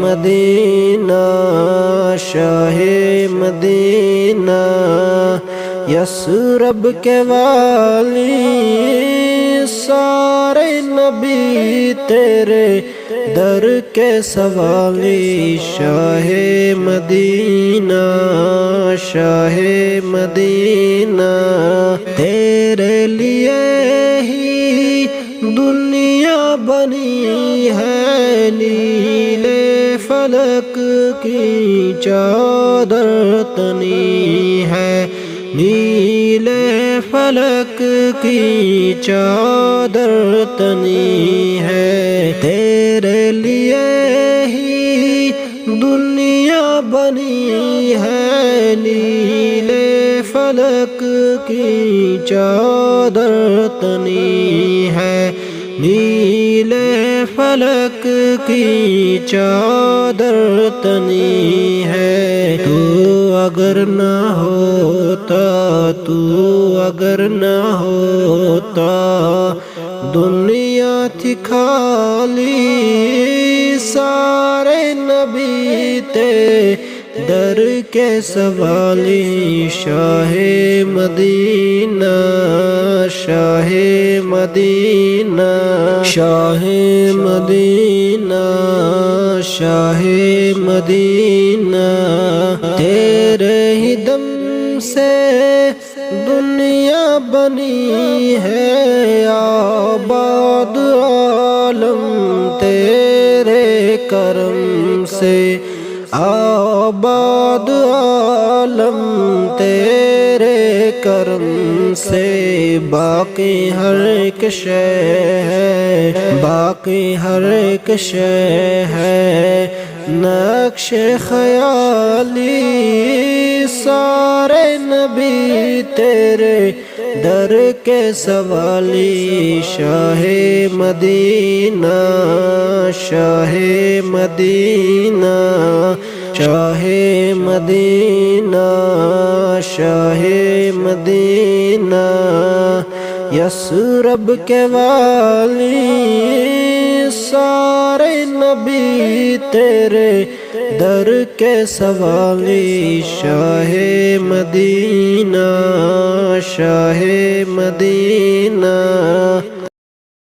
مدینہ شاہ مدینہ یثرب کے والی سارے نبی تیرے در کے سوالی شاہ مدینہ شاہ مدینہ تیرے لیے ہی دنیا بنی ہے نیلے فلک کی چادر تنی ہے نیلے فلک کی چادر تنی ہے تیرے لیے ہی دنیا بنی ہے نیلے فلک کی چادر تنی ہے نیلے فلک کی چادر تنی ہے تو اگر نہ ہوتا تو اگر نہ ہوتا دنیا تھی خالی سارے نبی تھے در کے سوالی شاہ مدینہ شاہ مدینہ شاہ مدینہ شاہ مدینہ تیرے ہی دم سے دنیا بنی ہے آباد عالم تیرے کرم سے آباد عالم تیرے کرم سے باقی ہر ایک شے ہے باقی ہر ایک شے ہے نقش خیالی سارے نبی تیرے در کے سوالی شاہ مدینہ شاہ مدینہ شاہ مدینہ شاہ مدینہ یثرب کے والی سارے نبی تیرے در کے سوالی شاہ مدینہ شاہ مدینہ